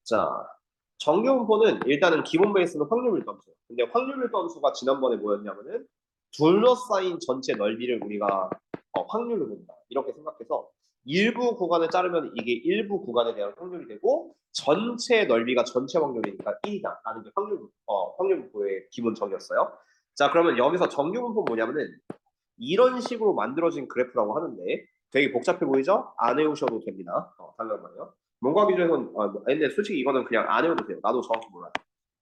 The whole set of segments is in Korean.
자, 정규분포는 일단은 기본 베이스는 확률 밀도함수. 근데 확률 밀도함수가 지난번에 뭐였냐면은 둘러싸인 전체 넓이를 우리가 확률로 본다. 이렇게 생각해서 일부 구간을 자르면 이게 일부 구간에 대한 확률이 되고 전체 넓이가 전체 확률이니까 1이다. 라는 게 확률 분포의 기본 정의였어요. 자, 그러면 여기서 정규분포 뭐냐면은 이런 식으로 만들어진 그래프라고 하는데 되게 복잡해 보이죠? 안 외우셔도 됩니다. 잠깐만요. 문과 기준에서는 근데 솔직히 이거는 그냥 안 외워도 돼요. 나도 정확히 몰라요.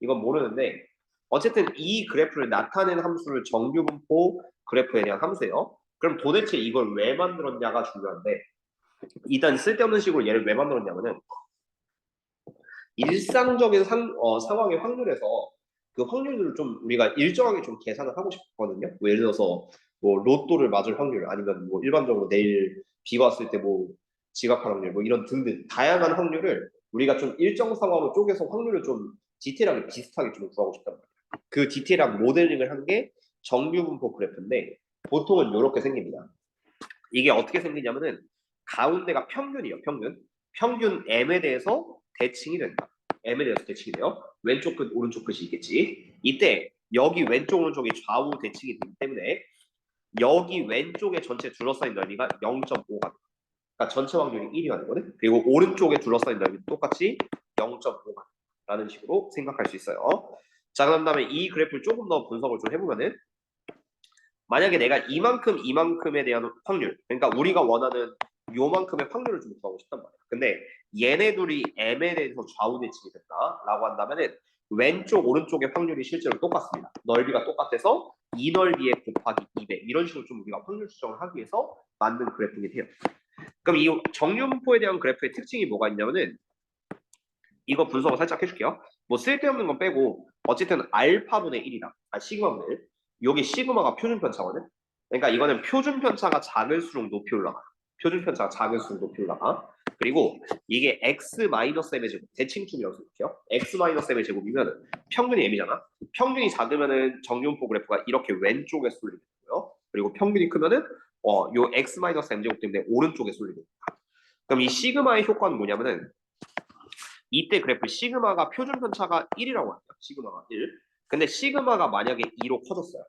이건 모르는데 어쨌든 이 그래프를 나타낸 함수를 정규분포 그래프에 대한 함수예요. 그럼 도대체 이걸 왜 만들었냐가 중요한데 일단 쓸데없는 식으로 얘를 왜 만들었냐면은 일상적인 상황의 확률에서 그 확률들을 좀 우리가 일정하게 좀 계산을 하고 싶거든요. 뭐 예를 들어서 뭐 로또를 맞을 확률 아니면 뭐 일반적으로 내일 비가 왔을 때 뭐 지각할 확률 뭐 이런 등등 다양한 확률을 우리가 좀 일정 상황으로 쪼개서 확률을 좀 디테일하게 비슷하게 좀 구하고 싶단 말이에요. 그 디테일한 모델링을 한 게 정규분포 그래프인데 보통은 이렇게 생깁니다. 이게 어떻게 생기냐면은 가운데가 평균이에요. 평균 m에 대해서 대칭이 된다. m에 대해서 대칭이 돼요. 왼쪽 끝 오른쪽 끝이 있겠지. 이때 여기 왼쪽 오른쪽이 좌우 대칭이 되기 때문에 여기 왼쪽에 전체 둘러싸인 넓이가 0.5가 돼. 그러니까 전체 확률이 1이가 되거든. 그리고 오른쪽에 둘러싸인 넓이도 똑같이 0.5가 라는 식으로 생각할 수 있어요. 자, 그런 다음에 이 그래프를 조금 더 분석을 좀 해보면은 만약에 내가 이만큼에 대한 확률, 그러니까 우리가 원하는 요만큼의 확률을 좀 구하고 싶단 말이야. 근데 얘네 둘이 m에 대해서 좌우 대칭이 됐다라고 한다면은 왼쪽 오른쪽의 확률이 실제로 똑같습니다. 넓이가 똑같아서 이 넓이에 곱하기 200 이런 식으로 좀 우리가 확률 추정을 하기 위해서 만든 그래프이긴 해요. 그럼 이 정류분포에 대한 그래프의 특징이 뭐가 있냐면은 이거 분석을 살짝 해줄게요. 뭐 쓸데없는 건 빼고 어쨌든 알파분의 1이다. 시그마분의 1. 여기 시그마가 표준 편차거든. 그러니까 이거는 표준 편차가 작을수록 높이 올라가. 표준 편차가 작을수록 높이 올라가. 그리고 이게 x-m의 제곱, 대칭축이라고 생각해요. x-m의 제곱이면 평균이 m이잖아. 평균이 작으면은 정류분포 그래프가 이렇게 왼쪽에 쏠리게 되고요. 그리고 평균이 크면은 요 x-m 제곱 때문에 오른쪽에 쏠리게 됩니다. 그럼 이 시그마의 효과는 뭐냐면은 이때 그래프 시그마가 표준 편차가 1이라고 합니다. 시그마가 1. 근데 시그마가 만약에 2로 커졌어요.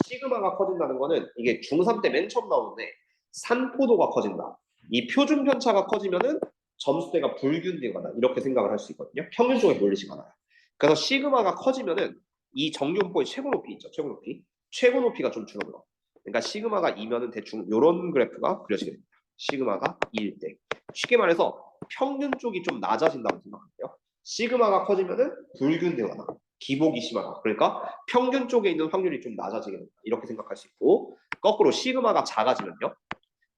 시그마가 커진다는 거는 이게 중3 때 맨 처음 나오는데 산포도가 커진다. 이 표준 편차가 커지면은 점수대가 불균등하다. 이렇게 생각을 할 수 있거든요. 평균 쪽에 몰리지가 않아요. 그래서 시그마가 커지면은 이 정규분포의 최고 높이 있죠. 최고 높이. 최고 높이가 좀 줄어들어. 그러니까 시그마가 2면은 대충 이런 그래프가 그려지게 됩니다. 시그마가 2일 때. 쉽게 말해서 평균 쪽이 좀 낮아진다고 생각할게요. 시그마가 커지면은 불균등하다. 기복이 심하다. 그러니까 평균 쪽에 있는 확률이 좀 낮아지게 된다. 이렇게 생각할 수 있고 거꾸로 시그마가 작아지면요.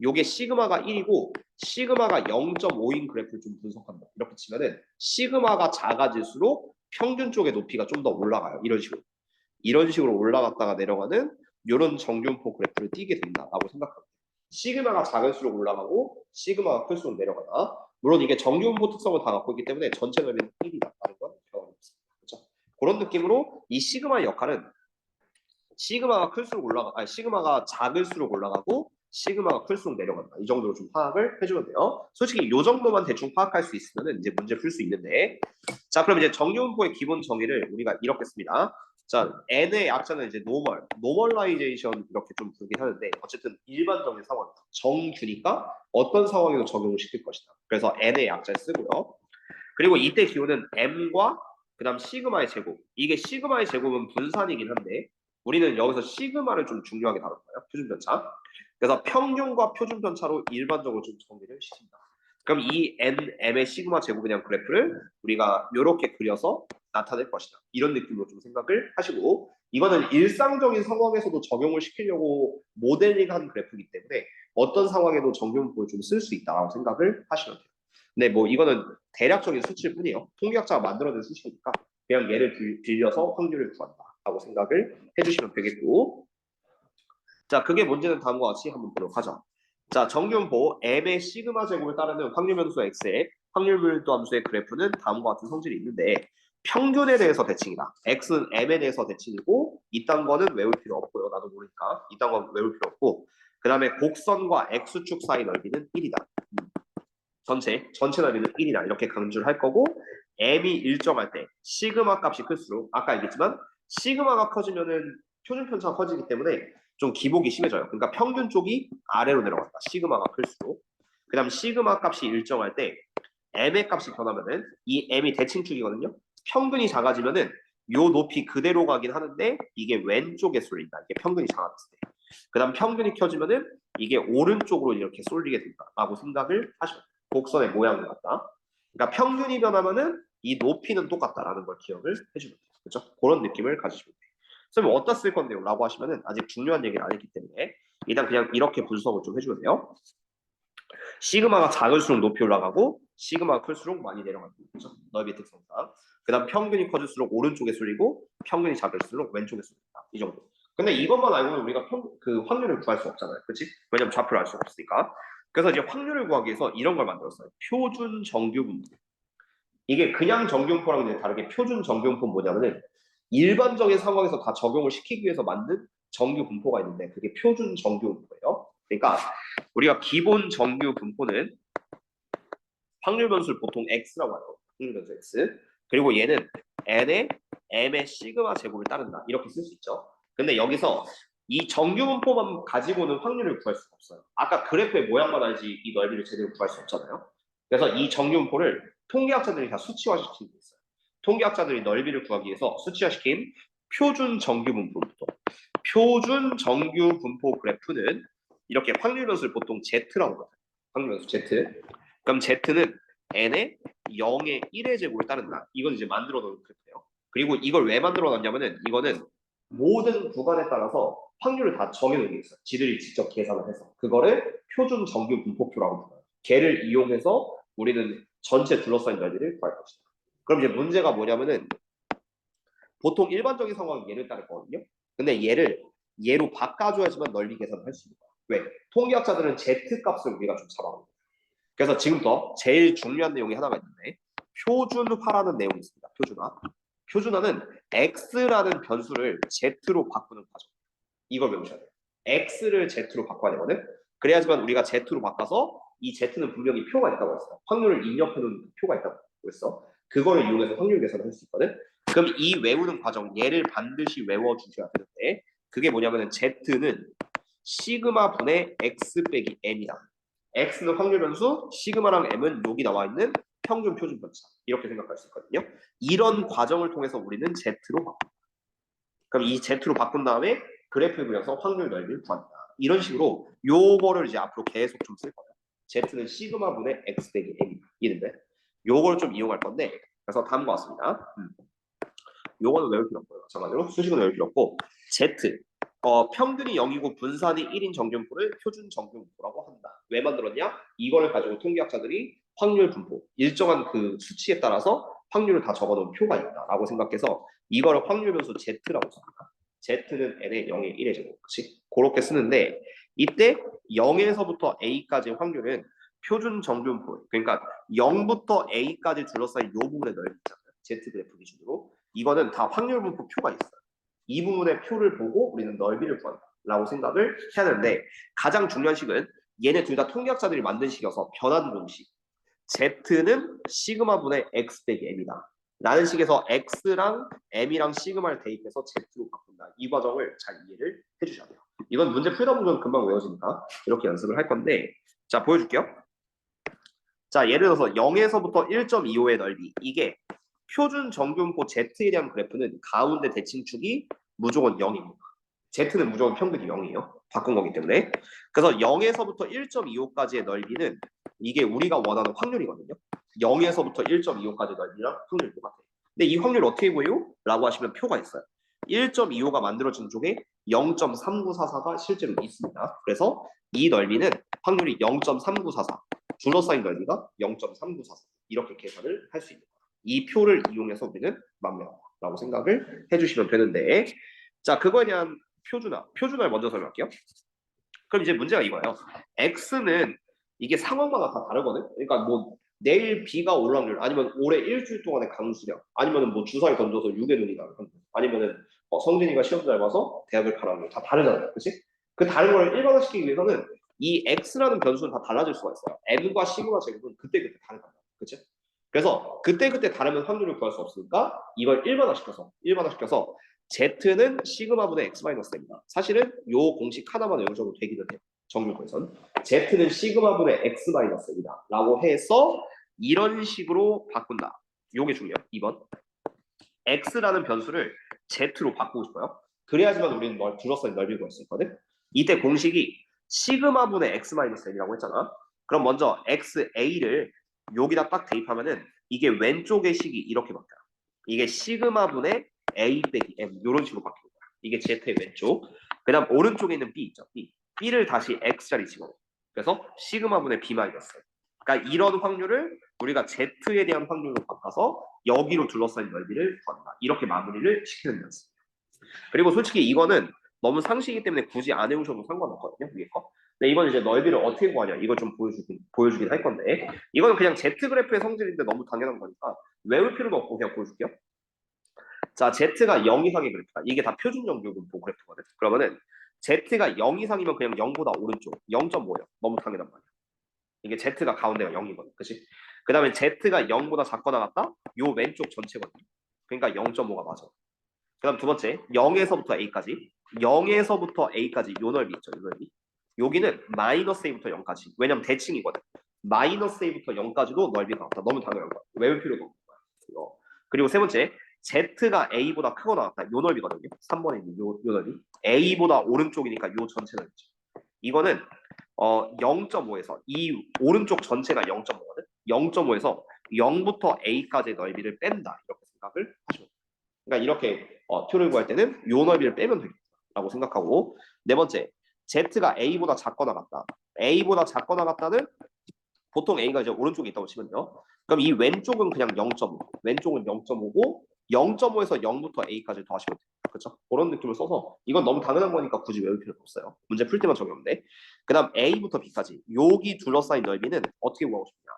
요게 시그마가 1이고 시그마가 0.5인 그래프를 좀 분석한다. 이렇게 치면은 시그마가 작아질수록 평균 쪽의 높이가 좀 더 올라가요. 이런 식으로. 이런 식으로 올라갔다가 내려가는 이런 정균포 그래프를 띄게 된다라고 생각합니다. 시그마가 작을수록 올라가고 시그마가 클수록 내려가다. 물론 이게 정균포 특성을 다 갖고 있기 때문에 전체 넓이는 1이다라는 건 변함이 없습니다. 그렇죠? 그런 느낌으로 이 시그마의 역할은 시그마가 클수록 시그마가 작을수록 올라가고 시그마가 클수록 내려간다. 이 정도로 좀 파악을 해주면 돼요. 솔직히 이 정도만 대충 파악할 수 있으면 이제 문제 풀 수 있는데 자, 그럼 이제 정규분포의 기본 정의를 우리가 이렇게 씁니다. 자, n의 약자는 이제 노멀라이제이션 이렇게 좀 부르긴 하는데 어쨌든 일반적인 상황, 정규니까 어떤 상황에도 적용을 시킬 것이다. 그래서 n의 약자를 쓰고요. 그리고 이때 기호는 m과 그다음 시그마의 제곱. 이게 시그마의 제곱은 분산이긴 한데 우리는 여기서 시그마를 좀 중요하게 다룰 거예요. 표준 편차. 그래서 평균과 표준 편차로 일반적으로 좀 정리를 시킨다. 그럼 이 m의 시그마 제곱에 대한 그래프를 우리가 이렇게 그려서 나타낼 것이다. 이런 느낌으로 좀 생각을 하시고 이거는 일상적인 상황에서도 적용을 시키려고 모델링한 그래프이기 때문에 어떤 상황에도 정규분포를 좀 쓸 수 있다고 생각을 하시면 돼요. 네, 뭐 이거는 대략적인 수치일 뿐이에요. 통계학자가 만들어낸 수치니까 그냥 얘를 빌려서 확률을 구한다라고 생각을 해주시면 되겠고 자, 그게 문제는 다음과 같이 한번 보도록 하죠. 자, 정균보 m의 시그마 제곱을 따르는 확률 변수 x의 확률 밀도 함수의 그래프는 다음과 같은 성질이 있는데 평균에 대해서 대칭이다. x는 m에 대해서 대칭이고 이딴 거는 외울 필요 없고요. 나도 모르니까 이딴 건 외울 필요 없고 그 다음에 곡선과 x축 사이 넓이는 1이다. 전체 넓이는 1이다 이렇게 강조를 할 거고 m이 일정할 때 시그마 값이 클수록 아까 얘기했지만 시그마가 커지면은 표준 편차가 커지기 때문에 좀 기복이 심해져요. 그러니까 평균 쪽이 아래로 내려간다. 시그마가 클수록. 그다음 시그마 값이 일정할 때 m의 값이 변하면은 이 m이 대칭축이거든요. 평균이 작아지면은 요 높이 그대로 가긴 하는데 이게 왼쪽에 쏠린다. 이게 평균이 작아졌을 때. 그다음 평균이 켜지면은 이게 오른쪽으로 이렇게 쏠리게 된다라고 생각을 하시면 돼요. 곡선의 모양이 같다. 그러니까 평균이 변하면은 이 높이는 똑같다라는 걸 기억을 해주면 돼요. 그렇죠? 그런 느낌을 가지시면 돼요. 선생님 어디다 쓸 건데요? 라고 하시면은 아직 중요한 얘기를 안 했기 때문에 일단 그냥 이렇게 분석을 좀 해주면 돼요. 시그마가 작을수록 높이 올라가고 시그마가 클수록 많이 내려가는 거죠. 넓이 특성상. 그다음 평균이 커질수록 오른쪽에 쏠리고 평균이 작을수록 왼쪽에 쏠린다. 이 정도. 근데 이것만 알고는 우리가 그 확률을 구할 수 없잖아요. 그렇지? 왜냐면 좌표를 알 수 없으니까. 그래서 이제 확률을 구하기 위해서 이런 걸 만들었어요. 표준 정규분포. 이게 그냥 정규분포랑 다르게 표준 정규분포는 뭐냐면은 일반적인 상황에서 다 적용을 시키기 위해서 만든 정규분포가 있는데 그게 표준 정규분포예요. 그러니까 우리가 기본 정규분포는 확률 변수를 보통 x라고 하죠. 확률 변수 x. 그리고 얘는 n의 m의 시그마 제곱을 따른다. 이렇게 쓸 수 있죠. 근데 여기서 이 정규분포만 가지고는 확률을 구할 수가 없어요. 아까 그래프의 모양만 알지 이 넓이를 제대로 구할 수 없잖아요. 그래서 이 정규분포를 통계학자들이 다 수치화시키고 있어요. 통계학자들이 넓이를 구하기 위해서 수치화시킨 표준 정규분포부터. 표준 정규분포 그래프는 이렇게 확률 변수를 보통 z라고 하거든요. 확률 변수 z. 그럼 z는 n의 0의 1의 제곱을 따른다. 이건 이제 만들어 놓은 그래프예요. 그리고 이걸 왜 만들어 놨냐면은 이거는 모든 구간에 따라서 확률을 다 정해놓은 게 있어요. 지들이 직접 계산을 해서. 그거를 표준 정규 분포표라고 불러요. 걔를 이용해서 우리는 전체 둘러싸인 넓이를 구할 것이다. 그럼 이제 문제가 뭐냐면은 보통 일반적인 상황은 얘를 따를 거거든요. 근데 얘로 바꿔줘야지만 넓이 계산을 할 수 있는 거야. 왜? 통계학자들은 z 값을 우리가 좀 잡아먹는 거야. 그래서 지금부터 제일 중요한 내용이 하나가 있는데 표준화라는 내용이 있습니다. 표준화. 표준화는 x라는 변수를 z로 바꾸는 과정. 이걸 외우셔야 돼요. x를 z로 바꿔야 되거든. 그래야지만 우리가 z로 바꿔서 이 z는 분명히 표가 있다고 했어. 확률을 입력해놓은 표가 있다고 했어. 그거를 이용해서 확률 계산을 할 수 있거든. 그럼 이 외우는 과정 얘를 반드시 외워주셔야 되는데 그게 뭐냐면은 z는 시그마 분의 x 빼기 m이다. x는 확률 변수, 시그마랑 m은 여기 나와 있는 평균 표준 편차. 이렇게 생각할 수 있거든요. 이런 과정을 통해서 우리는 z로 바꾼다. 그럼 이 z로 바꾼 다음에 그래프 그려서 확률 넓이를 구한다. 이런 식으로 요거를 이제 앞으로 계속 좀 쓸 거예요. z는 시그마 분의 x 빼기 m이다. 이런데 요걸 좀 이용할 건데 그래서 다음과 같습니다. 요거는 외울 필요 없고요. 마찬가지로 수식은 외울 필요 없고 z 평균이 0이고 분산이 1인 정규분포를 표준 정규분포라고 한다. 왜 만들었냐? 이거를 가지고 통계학자들이 확률 분포, 일정한 그 수치에 따라서 확률을 다 적어놓은 표가 있다라고 생각해서 이거를 확률 변수 z라고 씁니다. z는 n의 0의 1의 제곱, 그렇지? 그렇게 쓰는데 이때 0에서부터 a까지의 확률은 표준 정규분포, 그러니까 0부터 a까지 둘러싸인 이 부분의 넓이 있잖아요. z 그래프 기준으로 이거는 다 확률 분포 표가 있어요. 이 부분의 표를 보고 우리는 넓이를 구한다라고 생각을 해야 되는데 가장 중요한 식은 얘네 둘 다 통계학자들이 만든 식이어서 변환 공식. Z는 시그마 분의 X 빼기 M이다. 라는 식에서 X랑 M이랑 시그마를 대입해서 Z로 바꾼다. 이 과정을 잘 이해를 해주셔야 돼요. 이건 문제 풀다 보면 금방 외워지니까 이렇게 연습을 할 건데 자 보여줄게요. 자 예를 들어서 0에서부터 1.25의 넓이 이게 표준 정규분포 Z에 대한 그래프는 가운데 대칭축이 무조건 0입니다. Z는 무조건 평균이 0이에요. 바꾼 거기 때문에. 그래서 0에서부터 1.25까지의 넓이는 이게 우리가 원하는 확률이거든요. 0에서부터 1.25까지 넓이랑 확률이 똑같아요. 근데 이 확률 어떻게 구해요? 라고 하시면 표가 있어요. 1.25가 만들어진 쪽에 0.3944가 실제로 있습니다. 그래서 이 넓이는 확률이 0.3944, 둘러싸인 넓이가 0.3944 이렇게 계산을 할 수 있는 거예요. 이 표를 이용해서 우리는 만명하라고 생각을 해주시면 되는데 자 그거에 대한 표준화를 먼저 설명할게요. 그럼 이제 문제가 이거예요. x는 이게 상황마다 다 다르거든. 그러니까 뭐 내일 비가 올 확률, 아니면 올해 일주일 동안의 강수량, 아니면은 뭐 주사위 던져서 6의 눈이 나는 확률, 아니면은 성진이가 시험 잘 봐서 대학을 가는 확률 다 다르잖아요, 그렇지? 그 다른 걸 일반화시키기 위해서는 이 x라는 변수는 다 달라질 수가 있어요. n과 시그마 제곱은 그때그때 다르다. 그치? 그래서 그때그때 다르면 확률을 구할 수 없으니까 이걸 일반화시켜서 z는 시그마분의 x-n입니다. 사실은 요 공식 하나만 외우셔도 되기는 해요. 정규에선 z는 시그마분의 x-n이다 라고 해서 이런 식으로 바꾼다. 요게 중요해요. 2번 x라는 변수를 z로 바꾸고 싶어요. 그래야지만 우리는 둘러싸인 넓이를 구할 수 있거든. 이때 공식이 시그마분의 x-n이라고 했잖아. 그럼 먼저 xa를 여기다 딱 대입하면은 이게 왼쪽의 식이 이렇게 바뀌어요. 이게 시그마분의 a 빼기 m 이런 식으로 바뀌는 거야. 이게 z의 왼쪽. 그 다음 오른쪽에 있는 b 있죠. b를 다시 x자리 집어넣어. 그래서 시그마분의 b 마이너스. 그러니까 이런 확률을 우리가 z에 대한 확률로 바꿔서 여기로 둘러싸인 넓이를 구한다. 이렇게 마무리를 시키는 연습. 그리고 솔직히 이거는 너무 상식이기 때문에 굳이 안 해오셔도 상관없거든요. 위에 거. 근데 이건 이제 넓이를 어떻게 구하냐 이걸 좀 보여주긴 할 건데 이거는 그냥 Z 그래프의 성질인데 너무 당연한 거니까 외울 필요도 없고 그냥 보여줄게요. 자, Z가 0 이상의 그래프다. 이게 다 표준 정규분포 그래프거든. 그러면은 Z가 0 이상이면 그냥 0보다 오른쪽 0.5예요. 너무 당연한 말이야. 이게 Z가 가운데가 0이거든. 그치? 그 다음에 Z가 0보다 작거나 같다? 요 왼쪽 전체거든요. 그러니까 0.5가 맞아. 그 다음 두 번째 0에서부터 A까지 0에서부터 A까지 요 넓이 있죠. 요 넓이. 여기는 마이너스 A부터 0까지. 왜냐면 대칭이거든. 마이너스 A부터 0까지도 넓이가 같다. 너무 당연한 거야. 외울 필요도 없는 거야. 그리고 세 번째 Z가 A보다 크거나 같다. 요 넓이거든요. 3번에 있는 요 넓이. A보다 오른쪽이니까 요 전체 넓이죠. 이거는 0.5에서 이 오른쪽 전체가 0.5거든. 0.5에서 0부터 A까지의 넓이를 뺀다. 이렇게 생각을 하시면 돼요. 그러니까 이렇게 표를 구할 때는 요 넓이를 빼면 되겠다라고 생각하고 네 번째 Z가 A보다 작거나 같다. A보다 작거나 같다는 보통 A가 이제 오른쪽에 있다고 치면요. 그럼 이 왼쪽은 그냥 0.5, 왼쪽은 0.5고 0.5에서 0부터 A까지 더하시면 돼요. 그렇죠? 그런 느낌을 써서 이건 너무 당연한 거니까 굳이 외울 필요가 없어요. 문제 풀 때만 적용인데. 그다음 A부터 B까지 여기 둘러싸인 넓이는 어떻게 구하고 싶냐?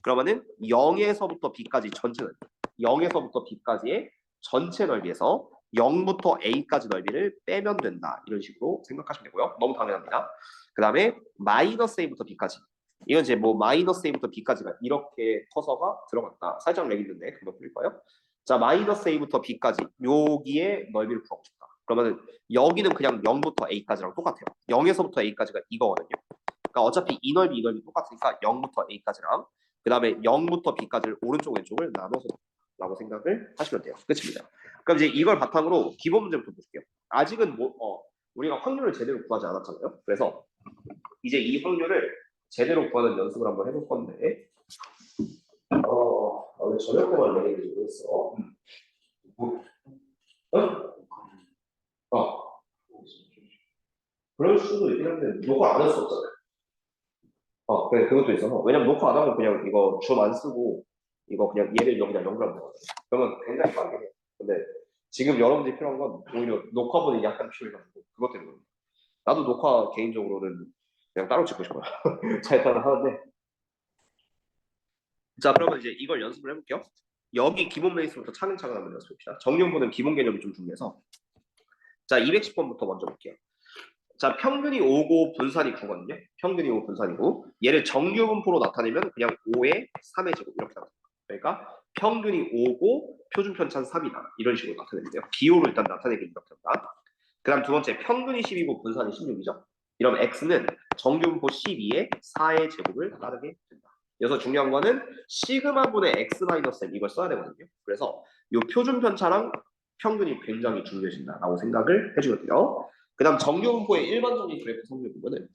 그러면은 0에서부터 B까지 전체 넓이, 0에서부터 B까지의 전체 넓이에서 0부터 A까지 넓이를 빼면 된다. 이런 식으로 생각하시면 되고요. 너무 당연합니다. 그 다음에 마이너스 A부터 B까지. 이건 이제 뭐 마이너스 A부터 B까지가 이렇게 커서가 들어갔다. 살짝 렉 있는데 금방 풀릴까요? 자, 마이너스 A부터 B까지 여기에 넓이를 구하고 싶다. 그러면은 여기는 그냥 0부터 A까지랑 똑같아요. 0에서부터 A까지가 이거거든요. 그러니까 어차피 이 넓이 똑같으니까 0부터 A까지랑 그 다음에 0부터 B까지를 오른쪽 왼쪽을 나눠서 라고 생각을 하시면 돼요. 끝입니다. 그럼 이제 이걸 바탕으로 기본 문제부터 볼게요. 아직은 우리가 확률을 제대로 구하지 않았잖아요. 그래서 이제 이 확률을 제대로 구하는 연습을 한번 해볼 건데 왜 저녁 때만 내게 되고 있어? 어? 그럴 수도 있긴 한데 녹화 안 할 수 없잖아요. 그래, 그것도 있어서. 왜냐면 녹화 안 하면 그냥 이거 줌 안 쓰고 이거 그냥 얘를 여기다 연결하면 되거든요. 그러면 굉장히 빠르게 해요. 근데 지금 여러분들이 필요한 건 오히려 녹화본이 약간 필요해가지고 그것 때문에. 나도 녹화 개인적으로는 그냥 따로 찍고 싶어요. 잘 따라 하는데. 자, 그러면 이제 이걸 연습을 해볼게요. 여기 기본 베이스부터 차근차근 한번 연습해봅시다. 정리본은 기본 개념이 좀 중요해서. 자, 210번부터 먼저 볼게요. 자, 평균이 5고 분산이 9거든요. 평균이 5, 분산이 9. 얘를 정규분포로 나타내면 그냥 5의 3의 제곱 이렇게 나옵니다. 그러니까 평균이 5고 표준 편차는 3이다. 이런 식으로 나타내는데요. 기호로 일단 나타내기 이렇게 한다. 그 다음 두 번째, 평균이 10이고 분산이 16이죠. 이러면 x는 정규분포 12의 4의 제곱을 따르게 된다. 여기서 중요한 거는 시그마분의 x-m 이걸 써야 되거든요. 그래서 이 표준 편차랑 평균이 굉장히 중요해진다라고 생각을 해주면 돼요. 그 다음 정규분포의 일반적인 그래프 성질 보면은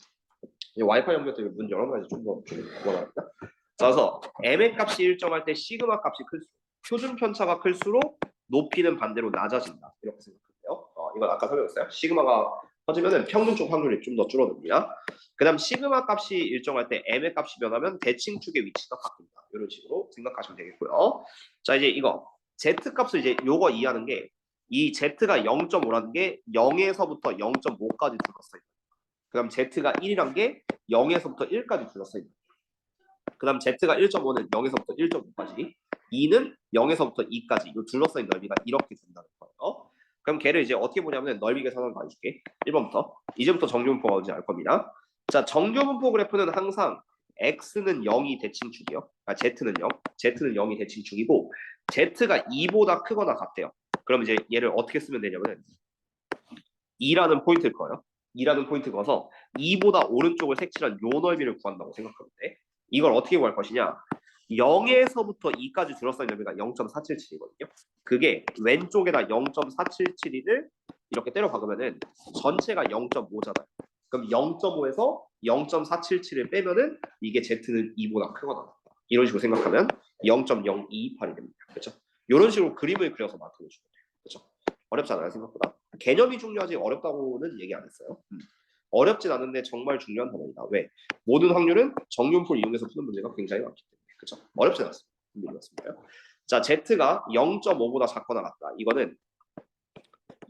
와이파이 연결 때문에 문 열어놔야지 좀더 원활합니다. 그래서 m의 값이 일정할 때 시그마 값이 클수록 표준 편차가 클수록 높이는 반대로 낮아진다. 이렇게 생각해요. 이건 아까 설명했어요. 시그마가 커지면은 평균 쪽 확률이 좀 더 줄어듭니다. 그다음 시그마 값이 일정할 때 m의 값이 변하면 대칭축의 위치가 바뀐다. 이런 식으로 생각하시면 되겠고요. 자, 이제 이거 z 값을 이제 요거 이해하는 게 이 z가 0.5라는 게 0에서부터 0.5까지 둘러싸 있다. 그다음 z가 1이란 게 0에서부터 1까지 둘러싸 있다. 그 다음 Z가 1.5는 0에서부터 1.5까지 2는 0에서부터 2까지 이 둘러싸인 넓이가 이렇게 된다는 거예요. 그럼 걔를 이제 어떻게 보냐면 넓이 계산을 봐줄게. 1번부터 이제부터 정규분포가 뭔지 알 겁니다. 자, 정규분포 그래프는 항상 x는 0이 대칭축이요. z는 0, z는 0이 대칭축이고 z가 2보다 크거나 같대요. 그럼 이제 얘를 어떻게 쓰면 되냐면은 2라는 포인트일 거예요. 2라는 포인트 거서 2보다 오른쪽을 색칠한 요 넓이를 구한다고 생각하면 돼. 이걸 어떻게 구할 것이냐? 0에서부터 2까지 둘러싸인 넓이가 0.477이거든요. 그게 왼쪽에다 0.477을 이렇게 때려 박으면은 전체가 0.5잖아요. 그럼 0.5에서 0.477을 빼면은 이게 z는 2보다 크거나 같다. 이런 식으로 생각하면 0.0228이 됩니다. 그렇죠? 이런 식으로 그림을 그려서 나타내 주면 돼요. 그렇죠? 어렵지 않아요, 생각보다. 개념이 중요하지 어렵다고는 얘기 안 했어요. 어렵진 않은데 정말 중요한 단어이다. 왜? 모든 확률은 정윤풀 이용해서 푸는 문제가 굉장히 많기 때문에. 그렇죠? 어렵진 않습니다. 자, z가 0.5보다 작거나 같다. 이거는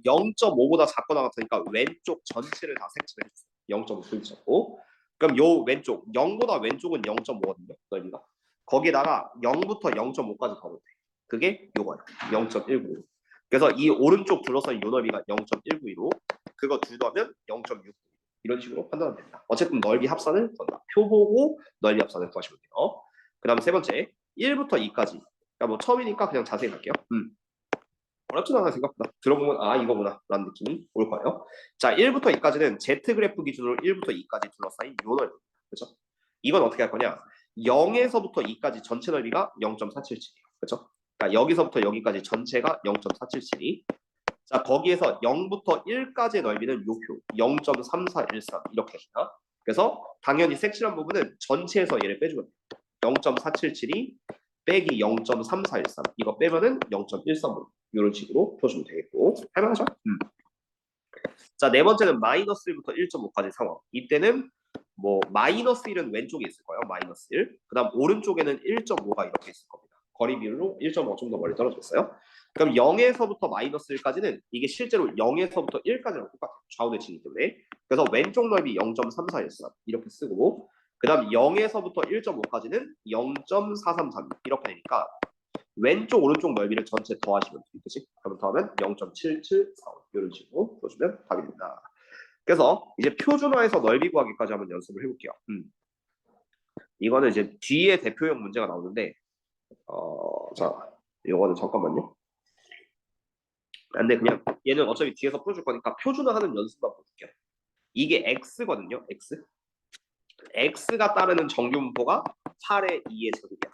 0.5보다 작거나 같으니까 왼쪽 전체를 다 색칠해 주세요. 0.5 표시하고. 그럼 요 왼쪽 0보다 왼쪽은 0.5거든요. 넓이가. 거기다가 0부터 0.5까지 더면 돼. 그게 요거예요. 0.195. 그래서 이 오른쪽 둘러싸인 요 넓이가 0.192로 그거 둘 더하면 0.6. 이런 식으로 판단하면 됩니다. 어쨌든 넓이 합산을 건다. 표 보고 넓이 합산을 구하시면 돼요. 그 다음 세 번째 1부터 2까지. 그러니까 뭐 처음이니까 그냥 자세히 갈게요. 어렵진 않아 생각보다. 들어보면 아 이거구나 라는 느낌이 올 거예요. 자 1부터 2까지는 Z 그래프 기준으로 1부터 2까지 둘러싸인 요 넓이. 그렇죠? 이건 어떻게 할 거냐? 0에서부터 2까지 전체 넓이가 0.477이에요. 그렇죠? 그러니까 여기서부터 여기까지 전체가 0.477이. 자 거기에서 0부터 1까지의 넓이는 요표 0.3413 이렇게 합니다. 그래서 당연히 색칠한 부분은 전체에서 얘를 빼주면 돼요. 0.477이 빼기 0.3413 이거 빼면은 0.135 이런 식으로 풀어주면 되겠고 할만하죠? 자, 네 번째는 마이너스 1부터 1.5까지 상황. 이때는 뭐 마이너스 1은 왼쪽에 있을 거예요. 마이너스 1. 그다음 오른쪽에는 1.5가 이렇게 있을 겁니다. 거리 비율로 1.5가 좀 더 멀리 떨어져 있어요. 그럼 0에서부터 마이너스 1까지는 이게 실제로 0에서부터 1까지랑 똑같아요. 좌우 대칭이기 때문에. 그래서 왼쪽 넓이 0.3413 이렇게 쓰고 그다음 0에서부터 1.5까지는 0.433 이렇게 되니까 왼쪽 오른쪽 넓이를 전체 더하시면 돼요. 그치? 그럼 더하면 0.7745 이런 식으로 써주면 답이 됩니다. 그래서 이제 표준화해서 넓이 구하기까지 한번 연습을 해볼게요. 이거는 이제 뒤에 대표형 문제가 나오는데 자 이거는 잠깐만요. 근데 그냥 얘는 어차피 뒤에서 풀어줄 거니까 표준화하는 연습만 볼게요. 이게 x거든요. x가 따르는 정규분포가 8의 2의 제곱이야.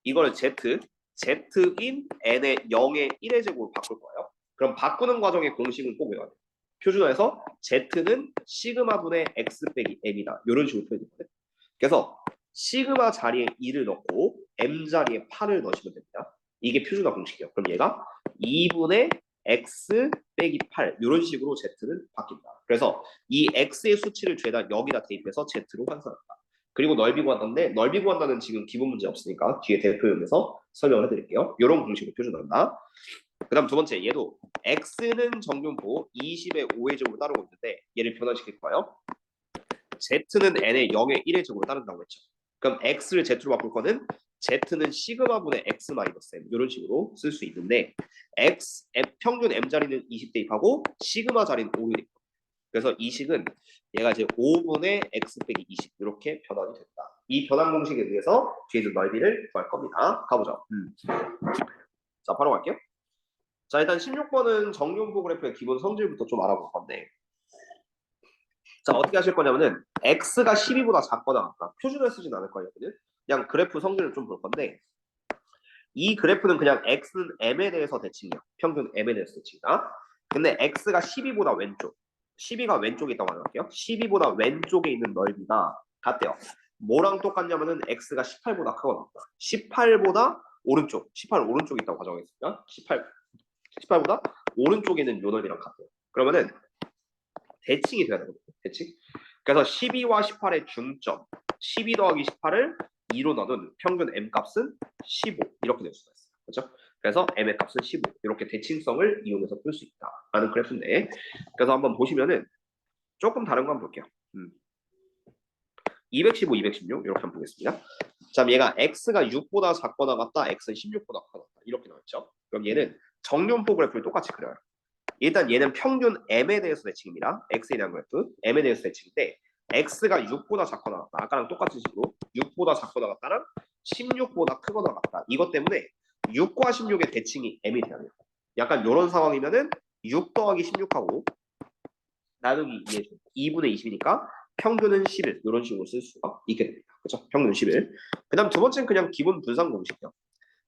이거를 z인 n의 0의 1의 제곱으로 바꿀 거예요. 그럼 바꾸는 과정의 공식은 꼭 외워야 돼요. 표준화해서 z는 시그마분의 x 빼기 m이다. 이런 식으로 표현되거든요. 그래서 시그마 자리에 2를 넣고 m 자리에 8을 넣으시면 됩니다. 이게 표준화 공식이에요. 그럼 얘가 2분의 x 빼기 8 이런 식으로 z는 바뀐다. 그래서 이 x의 수치를 죄다 여기다 대입해서 z로 환산한다. 그리고 넓이 구한다는데 넓이 구한다는 지금 기본 문제 없으니까 뒤에 대표용에서 설명을 해드릴게요. 이런 공식을 표준한다. 그 다음 두 번째 얘도 x는 정균보 20의 5의 제곱으로 따르고 있는데 얘를 변환시킬 거예요. z는 n의 0의 1의 제곱으로 따른다고 했죠. 그럼 x를 z로 바꿀 거는 z는 시그마분의 x 마이너스 m 이런 식으로 쓸 수 있는데 평균 m 자리는 20 대입하고 시그마 자리는 5를 대입. 그래서 이 식은 얘가 이제 5분의 x 빼기 20 이렇게 변환이 됐다. 이 변환 공식에 의해서 뒤에 있는 넓이를 구할 겁니다. 가보죠. 자, 바로 갈게요. 자, 일단 16번은 정윤보 그래프의 기본 성질부터 좀 알아볼 건데 자, 어떻게 하실 거냐면은 x가 12보다 작거나 같다. 표준을 쓰진 않을 거예요. 그냥 그래프 성질을 좀 볼 건데 이 그래프는 그냥 x는 m에 대해서 대칭이야. 평균 m에 대해서 대칭이다. 근데 x가 12보다 왼쪽 12가 왼쪽에 있다고 가정할게요. 12보다 왼쪽에 있는 넓이가 같대요. 뭐랑 똑같냐면은 x가 18보다 크거나 같다. 18보다 오른쪽 18 오른쪽에 있다고 가정하겠습니다. 18보다 오른쪽에 있는 요 넓이랑 같대요. 그러면은 대칭이 돼야 되거든요. 대칭. 그래서 12와 18의 중점 12 더하기 18을 2로 나눈 평균 m 값은 15 이렇게 될 수가 있어요. 그렇죠? 그래서 m의 값은 15 이렇게 대칭성을 이용해서 풀 수 있다라는 그래프인데 그래서 한번 보시면은 조금 다른 거 한번 볼게요. 215, 216 이렇게 한번 보겠습니다. 자, 얘가 x가 6보다 작거나 같다, x는 16보다 크거나 같다 이렇게 나왔죠. 그럼 얘는 정륜포 그래프를 똑같이 그려요. 일단 얘는 평균 m에 대해서 대칭입니다. x에 대한 그래프 m에 대해서 대칭인데 x가 6보다 작거나 같다. 아까랑 똑같은 식으로 6보다 작거나 같다랑 16보다 크거나 같다. 이것 때문에 6과 16의 대칭이 m이 돼야 돼요. 약간 이런 상황이면은 6 더하기 16하고 나누기 2분의 20이니까 평균은 11 이런 식으로 쓸 수가 있게 됩니다. 그렇죠? 평균 11. 그다음 두 번째는 그냥 기본 분산 공식이요.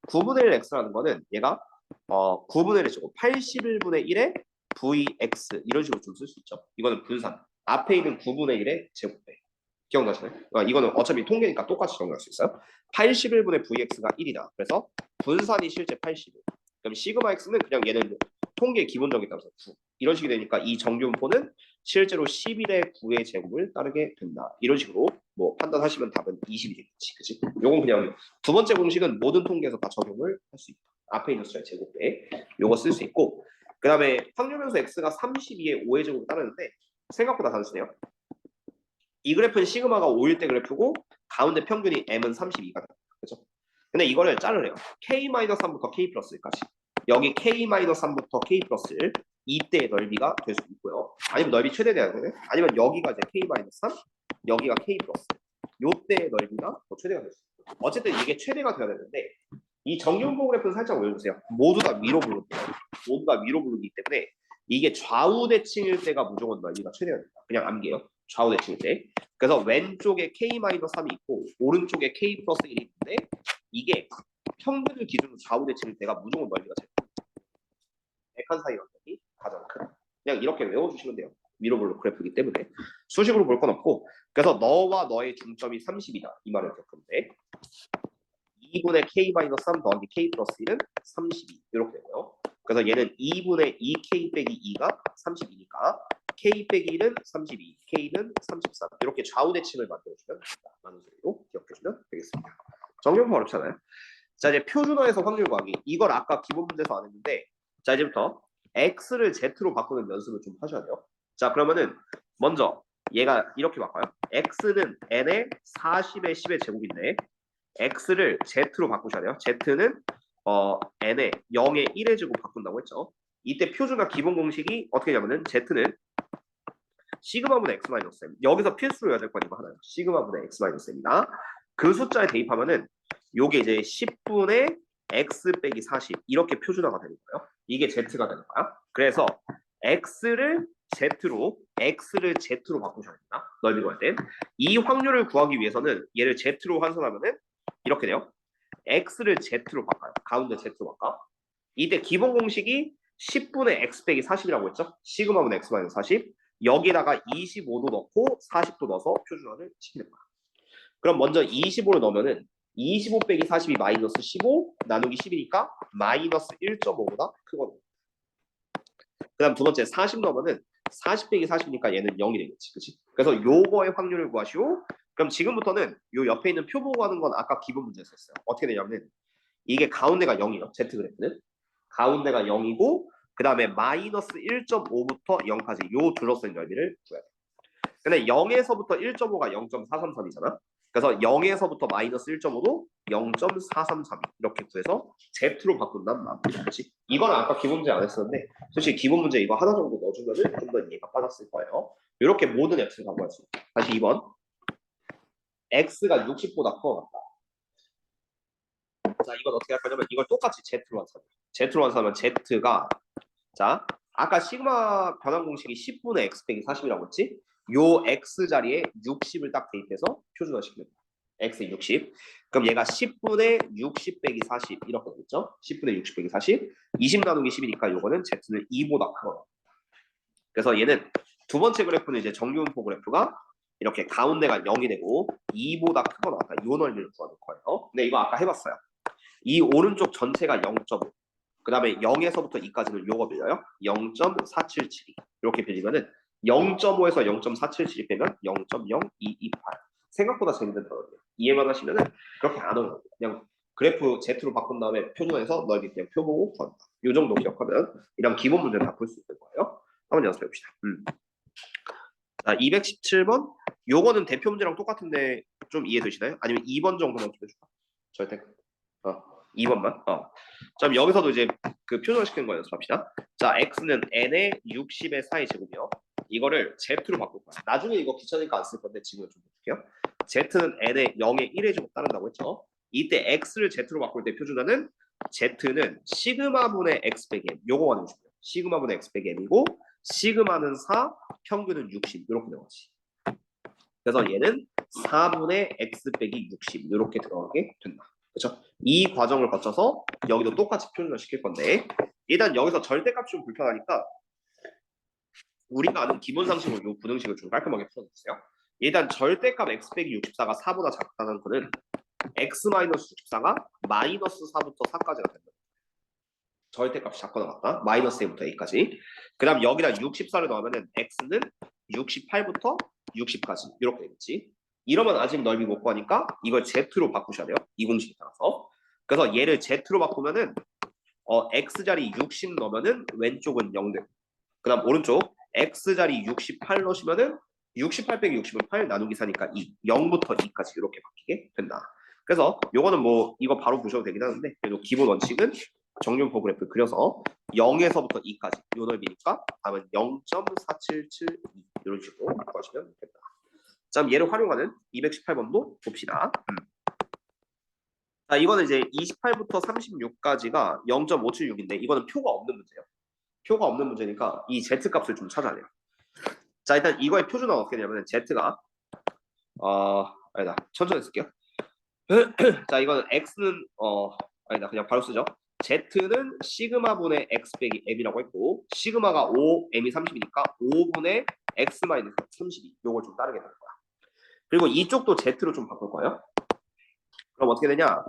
9분의 1 x라는 거는 얘가 9분의 1이고 81분의 1의 vx 이런 식으로 좀 쓸 수 있죠. 이거는 분산. 앞에 있는 9분의 1의 제곱배. 기억나시나요? 이거는 어차피 통계니까 똑같이 정리할 수 있어요. 81분의 vx가 1이다. 그래서 분산이 실제 81. 그럼 시그마 x는 그냥 얘는 통계 기본적인 따라서 9. 이런 식이 되니까 이 정규분포는 실제로 11의 9의 제곱을 따르게 된다. 이런 식으로 뭐 판단하시면 답은 20이 되겠지. 그치? 요건 그냥 두 번째 공식은 모든 통계에서 다 적용을 할 수 있다. 앞에 있는 숫자의 제곱배 요거 쓸 수 있고 그 다음에 확률변수 x가 32의 5의 제곱을 따르는데 생각보다 단순해요. 이 그래프는 시그마가 5일 때 그래프고 가운데 평균이 m은 32가 됩니다. 그렇죠? 근데 이거를 자르래요. k-3부터 k 플러스 1까지. 여기 k-3부터 k 플러스 1 이때의 넓이가 될 수 있고요. 아니면 넓이 최대돼야 되네. 아니면 여기가 이제 k-3 여기가 k 플러스 요때의 넓이가 더 최대가 될 수 있고. 어쨌든 이게 최대가 돼야 되는데 이 정규분포 그래프는 살짝 올려주세요. 모두 다 위로 부르기. 모두 다 위로 부르기 때문에 이게 좌우 대칭일 때가 무조건 넓이가 최대가 됩니다. 그냥 암기해요. 좌우 대칭일 때. 그래서 왼쪽에 k-3이 있고 오른쪽에 k 플러스 1이 있는데 이게 평균을 기준으로 좌우 대칭일 때가 무조건 넓이가 제일 크다. 백한 사이 간격이 가장 크다. 그냥 이렇게 외워주시면 돼요. 위로 부르기 그래프이기 때문에 수식으로 볼 건 없고 그래서 너와 너의 중점이 30이다. 이 말을 기억하면 돼. 2분의 k-3 더하기 k 플러스 1은 32 이렇게 되고요. 그래서 얘는 2분의 2k 빼기 2가 32니까 k 빼기 1은 32, k는 33 이렇게 좌우 대칭을 만들어주면 됩니다. 라는 소리로 기억해주면 되겠습니다. 정리하면 어렵지 않아요? 자 이제 표준화해서 확률 구하기 이걸 아까 기본 문제에서 안 했는데 자 이제부터 x를 z로 바꾸는 연습을 좀 하셔야 돼요. 자 그러면은 먼저 얘가 이렇게 바꿔요. x는 n의 40의 10의 제곱인데 x를 z로 바꾸셔야 돼요. z는 n의 0의 1의 제곱 바꾼다고 했죠. 이때 표준화 기본 공식이 어떻게 되냐면은 z는 시그마분의 x 마이너스 m 여기서 필수로 해야 될 거 이거 하나요. 시그마분의 x 마이너스 m이다. 그 숫자에 대입하면은 요게 이제 10분의 x 빼기 40 이렇게 표준화가 되는 거예요. 이게 z가 되는 거야. 그래서 x를 z로 바꾸셔야 된다. 넓이 구할 때. 이 확률을 구하기 위해서는 얘를 z로 환산하면은 이렇게 돼요. x를 z로 바꿔요. 가운데 z로 바꿔. 이때 기본 공식이 10분의 x 빼기 40이라고 했죠. 시그마분의 x 마이너스 40 여기다가 25도 넣고 40도 넣어서 표준화를 시키는 거야. 그럼 먼저 25를 넣으면은 25 빼기 40이 마이너스 15 나누기 10이니까 마이너스 1.5보다 크거든요. 그 다음 두 번째 40 넣으면은 40 빼기 40이니까 얘는 0이 되겠지. 그치? 그래서 요거의 확률을 구하시오. 그럼 지금부터는 요 옆에 있는 표 보고 하는 건 아까 기본 문제였어요. 어떻게 되냐면 이게 가운데가 0이에요. Z 그래프는. 가운데가 0이고 그 다음에 마이너스 1.5부터 0까지 요 둘러싼 넓이를 구해야 돼요. 근데 0에서부터 1.5가 0.433이잖아. 그래서 0에서부터 마이너스 1.5도 0.433 이렇게 구해서 Z로 바꾼단 말이지. 이건 아까 기본 문제 안 했었는데 솔직히 기본 문제 이거 하나 정도 넣어주면은 좀 더 이해가 빨랐을 거예요. 이렇게 모든 X를 갖고 할 수 있다. 다시 2번. X가 60보다 커. 자, 이건 어떻게 할 거냐면 이걸 똑같이 Z로 환산해요. Z로 환산하면 Z가 자, 아까 시그마 변환 공식이 10분의 x 빼기 40이라고 했지? 요 x 자리에 60을 딱 대입해서 표준화시키면 돼요. x 60. 그럼 얘가 10분의 60 빼기 40 이렇게 되겠죠? 10분의 60 빼기 40. 20 나누기 10이니까 요거는 z는 2보다 크거나. 그래서 얘는 두 번째 그래프는 이제 정규분포 그래프가 이렇게 가운데가 0이 되고 2보다 크거나 요 넓이를 구하는 거예요. 근데 이거 아까 해봤어요. 이 오른쪽 전체가 0.5. 그 다음에 0에서부터 2까지는 요거 빌려요. 0.477 이렇게 빌리면은 0.5에서 0.477이 빼면 0.0228 생각보다 재밌는 단어예요. 이해만 하시면은 그렇게 안 어려워요. 그냥 그래프 Z로 바꾼 다음에 표준화해서 넓이 그냥 펴보고 구한다. 요 정도 기억하면 이런 기본 문제는 다 풀 수 있는 거예요. 한번 연습해 봅시다. 자, 217번 요거는 대표 문제랑 똑같은데 좀 이해되시나요? 아니면 2번 정도만 기대줄까? 절대 2번만. 자, 그럼 여기서도 이제 그 표준화시키는 거 연습합시다. 자, x는 n의 60의 4의 제곱이요. 이거를 Z로 바꿀 거야. 나중에 이거 귀찮으니까 안 쓸 건데 지금은 좀 볼게요. Z는 N의 0의 1의 제곱 따른다고 했죠. 이때 X를 Z로 바꿀 때 표준화는 Z는 시그마분의 X 빼기 M. 요거 하는 중이에요. 시그마분의 X 빼기 M이고 시그마는 4, 평균은 60 이렇게 나오지. 그래서 얘는 4분의 X 빼기 60 이렇게 들어가게 된다. 그렇죠? 이 과정을 거쳐서 여기도 똑같이 표준화 시킬 건데 일단 여기서 절대값이 좀 불편하니까 우리가 아는 기본 상식으로 이 부등식을 좀 깔끔하게 풀어주세요. 일단 절대값 x 빼기 64가 4보다 작다는 거는 x 마이너스 64가 마이너스 4부터 4까지가 된다. 절대값이 작거나 같다. 마이너스 a부터 a까지. 그 다음 여기다 64를 넣으면 x는 68부터 60까지 이렇게 되겠지. 이러면 아직 넓이 못 구하니까 이걸 z로 바꾸셔야 돼요. 이 공식에 따라서. 그래서 얘를 z로 바꾸면은 x자리 60 넣으면은 왼쪽은 0 되고 그 다음 오른쪽 x자리 68 넣으시면은 68 빼기 60은 8 나누기 4니까 2 0부터 2까지 이렇게 바뀌게 된다. 그래서 요거는 뭐 이거 바로 보셔도 되긴 하는데 그래도 기본 원칙은 정렬포 그래프 그려서 0에서부터 2까지 요 넓이니까 다음은 0.4772 이런 식으로 바꿔주시면 됩니다. 자, 그럼 얘를 활용하는 218번도 봅시다. 자, 이거는 이제 28부터 36까지가 0.576인데 이거는 표가 없는 문제예요. 표가 없는 문제니까 이 z값을 좀 찾아야 돼요. 자, 일단 이거의 표준어가 어떻게 되냐면 z가 아니다. 천천히 쓸게요. 자, 이거는 x는 아니다. 그냥 바로 쓰죠. z는 시그마분의 x 빼기 m이라고 했고 시그마가 5, m이 30이니까 5분의 x 마이너스 32 요걸 좀 따르게 될 거야. 그리고 이쪽도 z로 좀 바꿀 거예요. 그럼 어떻게 되냐?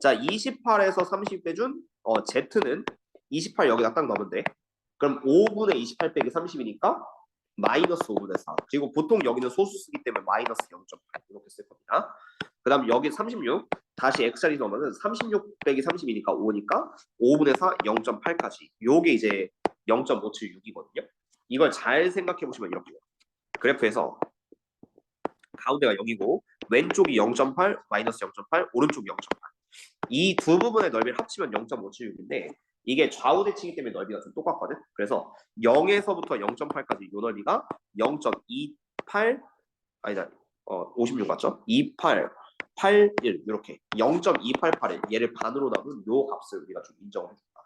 자, 28에서 30 빼준 z는 28 여기다 딱 넣으면 돼. 그럼 5분의 28 빼기 30이니까 마이너스 5분의 4. 그리고 보통 여기는 소수 쓰기 때문에 마이너스 0.8 이렇게 쓸 겁니다. 그 다음 여기 36 다시 x자리 넣으면 36 빼기 30이니까 5니까 5분의 4 0.8까지 요게 이제 0.576이거든요. 이걸 잘 생각해 보시면 이렇게 돼요. 그래프에서 가운데가 0이고 왼쪽이 0.8 마이너스 0.8 오른쪽이 0.8 이 두 부분의 넓이를 합치면 0.576인데 이게 좌우 대칭이기 때문에 넓이가 좀 똑같거든. 그래서 0에서부터 0.8까지 이 넓이가 0.28 아니다 56 맞죠? 28 81 이렇게 0.2881 얘를 반으로 나눈 요 값을 우리가 좀 인정을 해준다.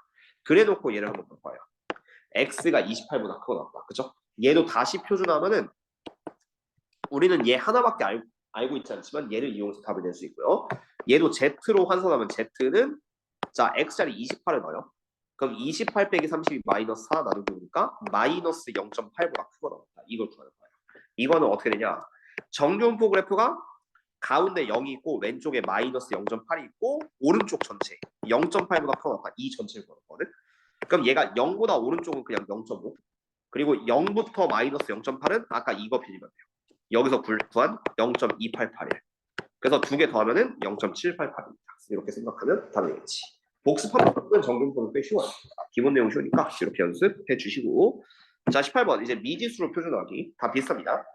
그래놓고 얘를 한번 볼 거예요. x가 28보다 크거나 같다. 그죠? 얘도 다시 표준하면은 우리는 얘 하나밖에 알고 있지 않지만 얘를 이용해서 답을 낼 수 있고요. 얘도 z로 환산하면 z는 자 x자리 28을 넣어요. 그럼 28 빼기 32 마이너스 4 나누기 오니까 마이너스 0.8보다 크거나 같다. 이걸 구하는 거예요. 이거는 어떻게 되냐? 정규분포 그래프가 가운데 0이 있고 왼쪽에 마이너스 0.8이 있고 오른쪽 전체 0.8보다 크거나 같다. 이 전체를 구하는 거거든. 그럼 얘가 0보다 오른쪽은 그냥 0.5 그리고 0부터 마이너스 0.8은 아까 이거 빌리면 돼요. 여기서 구한 0.2881 그래서 두 개 더하면은 0.788입니다. 이렇게 생각하면 답이 되겠지. 복습하는 정규분포는 꽤 쉬워요. 기본 내용 쉬우니까 이렇게 연습해 주시고 자 18번 이제 미지수로 표준하기 다 비슷합니다.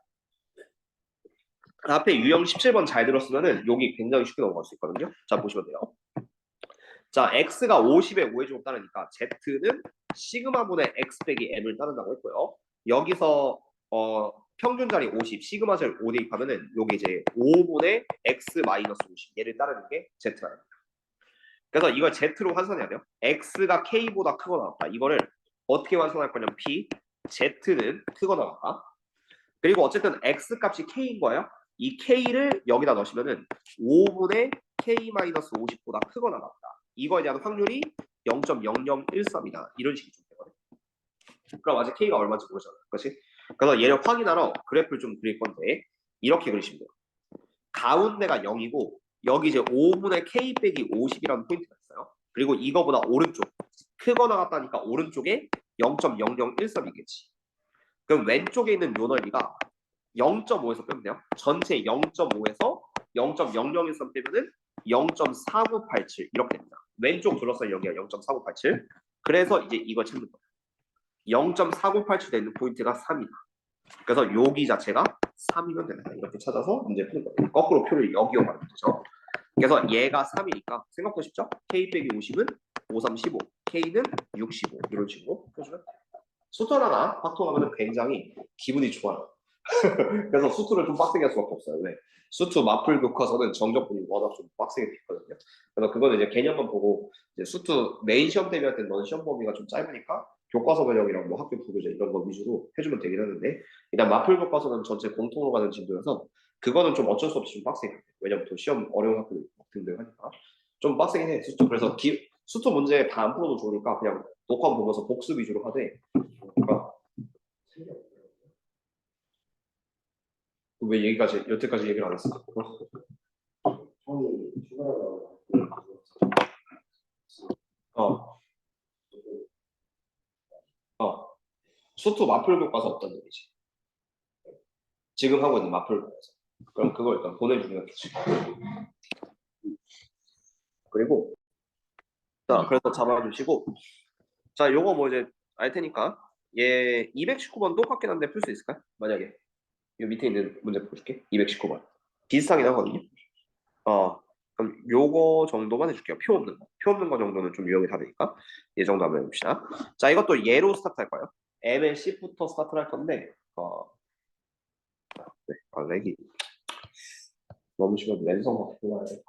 앞에 유형 17번 잘 들었으면은 여기 굉장히 쉽게 넘어갈 수 있거든요. 자 보시면 돼요. 자 x가 50에 5의 제곱 따르니까 z는 시그마분의 x 빼기 m을 따른다고 했고요. 여기서 평균 자리 50, 시그마 자리 5 대입하면은 요게 이제 5분의 x 마이너스 50 얘를 따르는 게 z가 됩니다. 그래서 이걸 z로 환산해야 돼요. x가 k보다 크거나 같다. 이거를 어떻게 환산할 거냐면 p, z는 크거나 같다. 그리고 어쨌든 x 값이 k인 거예요. 이 k를 여기다 넣으시면은 5분의 k 마이너스 50보다 크거나 같다. 이거에 대한 확률이 0.0013이다. 이런 식이 좀 되거든요. 그럼 아직 k가 얼마인지 모르잖아. 그렇지? 그래서 얘를 확인하러 그래프를 좀 그릴 건데 이렇게 그리시면 돼요. 가운데가 0이고 여기 이제 5분의 k 빼기 50이라는 포인트가 있어요. 그리고 이거보다 오른쪽 크거나 같다니까 오른쪽에 0.0013이겠지. 그럼 왼쪽에 있는 요 넓이가 0.5에서 빼면 돼요. 전체 0.5에서 0.0013 빼면은 0.4987 이렇게 됩니다. 왼쪽 둘러싸인 여기가 0.4987. 그래서 이제 이걸 찾는 거예요. 0.4987 되는 포인트가 3이다. 그래서 여기 자체가 3이면 된다. 이렇게 찾아서 문제 푸는 거예요. 거꾸로 표를 여기로 가면 되죠. 그래서 얘가 3이니까 생각보다 쉽죠? k 빼기 50은 5, 3, 15, k는 65 이런 식으로 푸시면 돼요. 숫자나 확통하면 굉장히 기분이 좋아요. 그래서 수투를 좀 빡세게 할 수밖에 없어요. 왜? 수투 마플 교과서는 정적분이 워낙 좀 빡세게 돼 있거든요. 그래서 그거는 이제 개념만 보고 이제 수투 메인 시험 대비할 때 넌 시험 범위가 좀 짧으니까 교과서 변형이랑 뭐 학교 부교재 이런 거 위주로 해주면 되긴 하는데 일단 마플 교과서는 전체 공통으로 가는 진도여서 그거는 좀 어쩔 수 없이 좀 빡세게 해요. 왜냐면 또 시험 어려운 학교 등등하니까 좀 빡세긴 해 수투. 그래서 수투 문제 다 안 풀어도 좋으니까 그냥 녹화 보면서 복습 위주로 하되 그러니까 왜 얘기까지 여태까지 얘기를 안 했어? 어, 어. 수투 마플 교과서 어떤 얘기지? 지금 하고 있는 마플 교과서. 그럼 그거 일단 보내주면 되지. 그리고 자, 그래서 잡아주시고 자, 요거 뭐 이제 알 테니까 얘 219번 똑같긴 한데 풀 수 있을까요? 만약에 요 밑에 있는 문제 보여줄게. 219번 비슷하긴 하거든요. 어, 그럼 요거 정도만 해줄게요. 표 없는 거. 표 없는 거 정도는 좀 유형이 다르니까 얘 정도 한번 해봅시다. 자, 이것도 얘로 스타트 할 거예요. M의 10부터 스타트를 할 건데 네, 렉이 너무 심해도 랜선만 골라야 돼.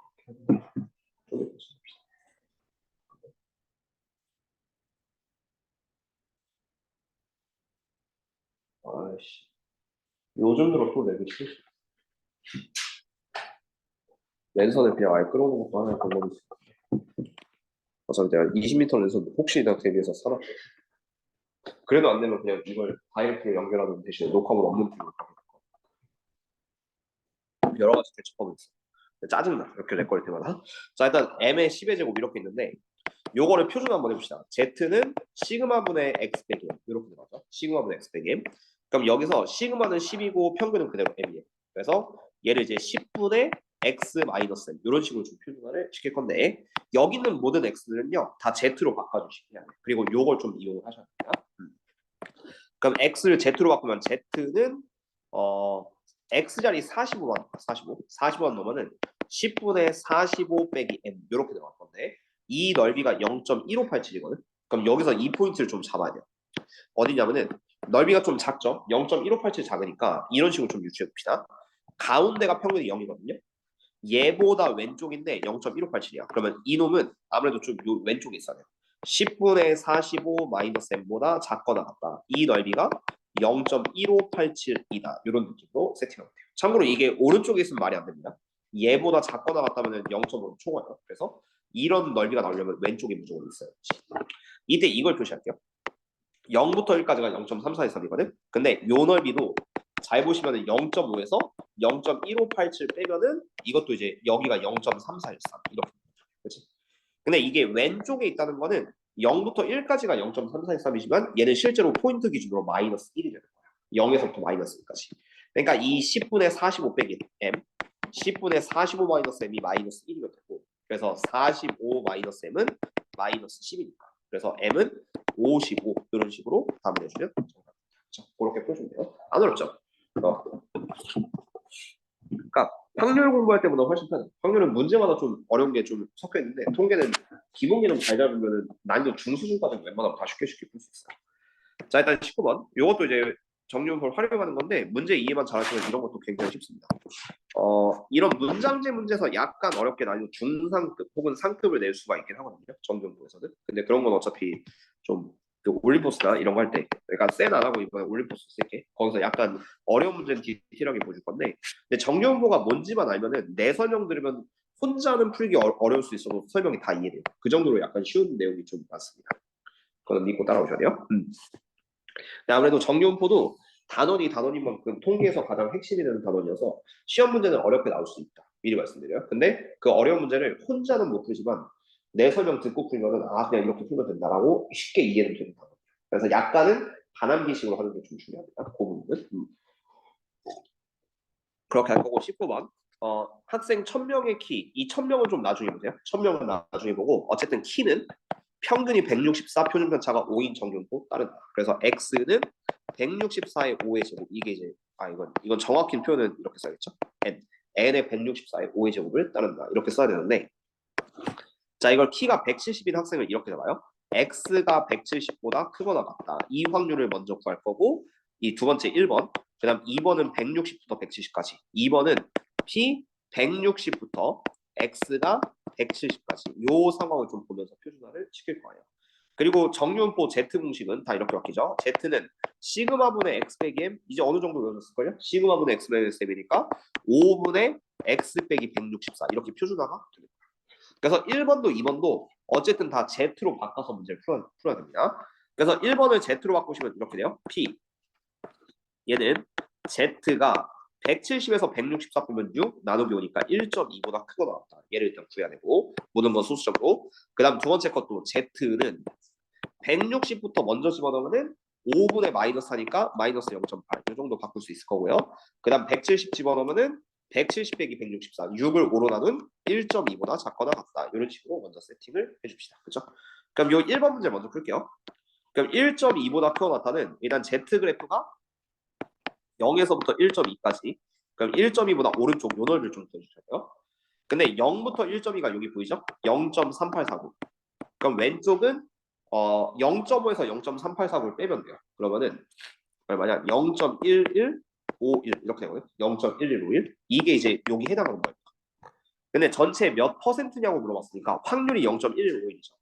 아이씨. 요즘 들어 또 렉이 심해. 랜선을 그냥 아예 끌어오는 것도 하나의 방법이 있을 것 같아. 어차피 내가 20m 랜선 혹시 나 대비해서 사놨 그래도 안 되면 그냥 이걸 다이렉트로 연결하는 대신에 녹화본 없는 팀을 여러 가지 대처법이 있어. 짜증나. 이렇게 렉 걸릴 때마다. 자, 일단 M의 10의 제곱 이렇게 있는데 요거를 표준 한번 해봅시다. Z는 시그마분의 X 빼기 M. 이렇게 들어가죠. 시그마분의 X 빼기 M. 그럼 여기서 시그마는 10이고 평균은 그대로 M이에요. 그래서 얘를 이제 10분의 X 마이너스 M 이런 식으로 좀 표준화를 시킬 건데 여기 있는 모든 X들은요 다 Z로 바꿔주시면 돼요. 그리고 요걸 좀 이용을 하셔야 됩니다. 그럼 X를 Z로 바꾸면 Z는 X자리 45만 45만 넣으면은 10분의 45 빼기 M 이렇게 들어갈 건데 이 넓이가 0.1587이거든. 그럼 여기서 이 포인트를 좀 잡아야 돼요. 어디냐면은 넓이가 좀 작죠. 0.1587 작으니까 이런 식으로 좀 유추해 봅시다. 가운데가 평균이 0이거든요. 얘보다 왼쪽인데 0.1587이야. 그러면 이놈은 아무래도 좀 왼쪽에 있어야 돼요. 10분의 45 마이너스 m보다 작거나 같다. 이 넓이가 0.1587이다. 이런 느낌으로 세팅하면 돼요. 참고로 이게 오른쪽에 있으면 말이 안 됩니다. 얘보다 작거나 같다면 0.5로 초과해요. 그래서 이런 넓이가 나오려면 왼쪽에 무조건 있어요. 이때 이걸 표시할게요. 0부터 1까지가 0.3423이거든. 근데 요 넓이도 잘 보시면은 0.5에서 0.1587 빼면은 이것도 이제 여기가 0.3413 이렇게. 그렇지? 근데 이게 왼쪽에 있다는 거는 0부터 1까지가 0.3413이지만 얘는 실제로 포인트 기준으로 마이너스 1이 되는 거야. 0에서부터 마이너스 1까지. 그러니까 이 10분의 45 빼기 m, 10분의 45 마이너스 m이 마이너스 1이 되고 그래서 45 마이너스 m은 마이너스 10이니까. 그래서 m은 55 이런 식으로 답을 해주면 정답입니다. 그렇게 표시면 돼요. 안 어렵죠? 그러니까 확률 공부할 때보다 훨씬 편해. 확률은 문제마다 좀 어려운 게 좀 섞여 있는데 통계는 기본 개념 잘 잡으면 난이도 중수준까지 웬만하면 다 쉽게 풀 수 있어요. 자, 일단 19번. 이것도 이제 정리문법을 활용하는 건데 문제 이해만 잘하시면 이런 것도 굉장히 쉽습니다. 이런 문장제 문제에서 약간 어렵게 난이도 중상급 혹은 상급을 낼 수가 있긴 하거든요. 정규문법에서는. 근데 그런 건 어차피 좀 그 올림포스나 이런 거 할 때 그러니까 센 안 하고 이번에 올림포스 쓸게 거기서 약간 어려운 문제는 디테일하게 보여줄 건데 근데 정규문법가 뭔지만 알면은 내 설명 들으면 혼자는 풀기 어려울 수 있어도 설명이 다 이해돼요. 그 정도로 약간 쉬운 내용이 좀 많습니다. 그건 믿고 따라오셔야 돼요. 아무래도 정규문법도 단원인 만큼 통계에서 가장 핵심이 되는 단원이어서 시험 문제는 어렵게 나올 수 있다. 미리 말씀드려요. 근데 그 어려운 문제를 혼자는 못 풀지만 내 설명 듣고 풀면은 그냥 이렇게 풀면 된다라고 쉽게 이해는 되는 단원. 그래서 약간은 반암기식으로 하는 게 좀 중요합니다. 그 부분은. 그렇게 할 거고 19번 학생 1000명의 키, 이 1000명은 좀 나중에 보세요. 1000명은 나중에 보고 어쨌든 키는 평균이 164, 표준 편차가 5인 정규고 따른다. 그래서 x는 164의 5의 제곱 이게 이제 이건 정확히 표현은 이렇게 써야겠죠. n의 164의 5의 제곱을 따른다. 이렇게 써야 되는데 자 이걸 키가 170인 학생을 이렇게 잡아요. x가 170보다 크거나 같다. 이 확률을 먼저 구할 거고 이 두 번째 1번. 그다음 2번은 160부터 170까지. 2번은 P 160부터 X가 170까지. 요 상황을 좀 보면서 표준화를 시킬 거예요. 그리고 정류분포 Z 공식은 다 이렇게 바뀌죠. Z는 시그마분의 X 빼기 M. 이제 어느 정도 외워졌을걸요? 시그마분의 X 빼기 M이니까 5분의 X 빼기 164 이렇게 표준화가 됩니다. 그래서 1번도 2번도 어쨌든 다 Z로 바꿔서 문제를 풀어야 됩니다. 그래서 1번을 Z로 바꾸시면 이렇게 돼요. P 얘는 Z가 170에서 164 보면 6 나누기 5니까 1.2보다 크거 나왔다. 얘를 일단 구해야 되고 모든 건 소수적으로. 그 다음 두 번째 것도 Z는 160부터 먼저 집어넣으면 5분의 마이너스 하니까 마이너스 0.8. 이 정도 바꿀 수 있을 거고요. 그 다음 170 집어넣으면 170 빼기 164. 6을 5로 나눈 1.2보다 작거나 같다. 이런 식으로 먼저 세팅을 해줍시다. 그렇죠? 그럼 요 1번 문제 먼저 풀게요. 그럼 1.2보다 크거 같다는 일단 Z 그래프가 0에서부터 1.2까지. 그럼 1.2보다 오른쪽 요 넓이를 좀 보여주셔요. 근데 0부터 1.2가 여기 보이죠? 0.3849. 그럼 왼쪽은 0.5에서 0.3849를 빼면 돼요. 그러면은 얼마냐? 0.1151 이렇게 되거든요. 0.1151 이게 이제 여기 해당하는 거예요. 근데 전체 몇 퍼센트냐고 물어봤으니까 확률이 0.1151이죠.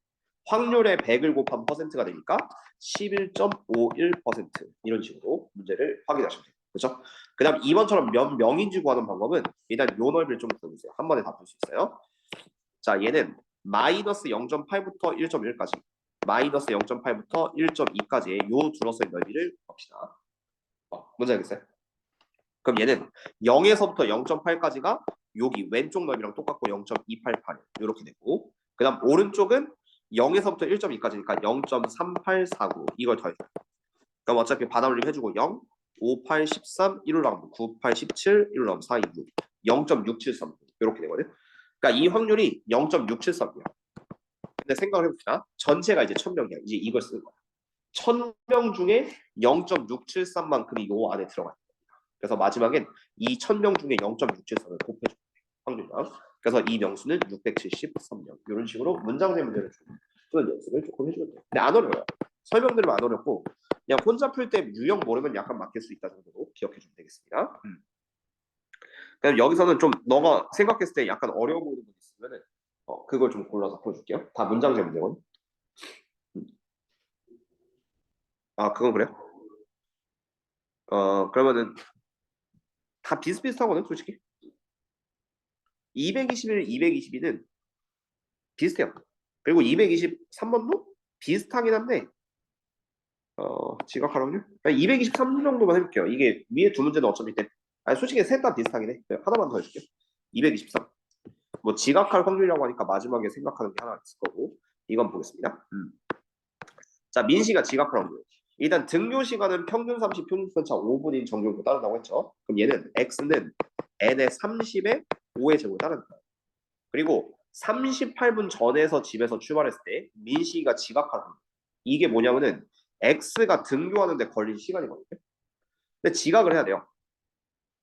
확률에 100을 곱한 퍼센트가 되니까 11.51% 이런 식으로 문제를 확인하시면 돼요. 그렇죠? 그 다음 2번처럼 몇 명인지 구하는 방법은 일단 요 넓이를 좀 보여주세요. 한 번에 다 풀 수 있어요. 자, 얘는 마이너스 0.8부터 1.1까지 마이너스 0.8부터 1.2까지의 요 둘러싸인 넓이를 봅시다. 뭔지 알겠어요? 그럼 얘는 0에서부터 0.8까지가 여기 왼쪽 넓이랑 똑같고 0.288 이렇게 되고 그 다음 오른쪽은 0에서부터 1.2까지니까 0.3849 이걸 더해줘요. 그럼 어차피 반올림 해주고 0, 5, 8, 13, 1로 나오면 9, 8, 17, 1로 나오면 4, 2, 6, 0.673 이렇게 되거든. 그러니까 이 확률이 0.673이야. 근데 생각을 해봅시다. 전체가 이제 1000명이야. 이제 이걸 쓰는 거야. 1000명 중에 0.673만큼이 요 안에 들어가 있다. 그래서 마지막엔 이 1000명 중에 0.673을 곱해줘요. 확률이랑. 그래서 이 명수는 673명. 이런 식으로 문장제 문제를 푸는 연습을 조금 해주면 돼요. 근데 안 어려워요. 설명 들으면 안 어렵고 그냥 혼자 풀 때 유형 모르면 약간 맡길 수 있다 정도로 기억해주면 되겠습니다. 그럼 여기서는 좀 너가 생각했을 때 약간 어려워 보이는 거 있으면은 그걸 좀 골라서 풀어줄게요. 다 문장제 문제건. 아 그건 그래요? 그러면은 다 비슷비슷하거든 솔직히. 221, 222는 비슷해요. 그리고 223번도 비슷하긴 한데 지각하라고요? 223 정도만 해볼게요. 이게 위에 두 문제는 어차피 아니 솔직히 셋 다 비슷하긴 해. 하나만 더 해줄게요. 223. 뭐 지각할 확률이라고 하니까 마지막에 생각하는 게 하나 있을 거고 이건 보겠습니다. 자 민씨가 지각할 확률. 일단 등교 시간은 평균 30, 평균 편차 5분인 정규로 따른다고 했죠. 그럼 얘는 x는 n의 30에 5의 제곱을 따른다. 그리고 38분 전에서 집에서 출발했을 때 민씨가 지각할 확률. 이게 뭐냐면은 x가 등교하는데 걸린 시간이거든요. 근데 지각을 해야 돼요.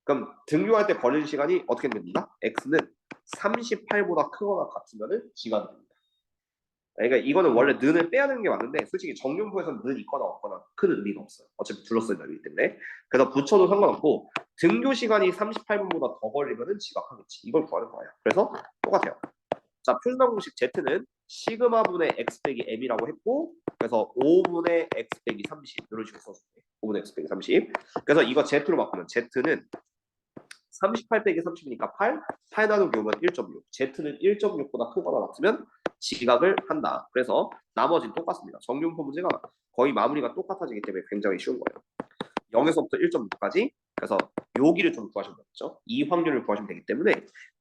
그럼 등교할 때 걸리는 시간이 어떻게 됩니까? x는 38보다 크거나 같으면은 지각이 됩니다. 그러니까 이거는 원래 는을 빼야 되는 게 맞는데 솔직히 정윤부에서는 는 있거나 없거나 큰 의미가 없어요. 어차피 둘러싸인 넓이기 때문에. 그래서 붙여도 상관없고 등교 시간이 38분보다 더 걸리면은 지각하겠지. 이걸 구하는 거예요. 그래서 똑같아요. 자, 표준화 공식 Z는 시그마분의 x 빼기 m이라고 했고 그래서 5분의 x 빼기 30 이런 식으로 써줄게. 5분의 x 빼기 30. 그래서 이거 Z로 바꾸면 Z는 38 빼기 30이니까 8, 8 나누기 5면 1.6. Z는 1.6보다 크거나 같으면 지각을 한다. 그래서 나머지는 똑같습니다. 정규분포 문제가 거의 마무리가 똑같아지기 때문에 굉장히 쉬운 거예요. 0에서부터 1.6까지 그래서 여기를 좀 구하시면 되겠죠. 이 확률을 구하시면 되기 때문에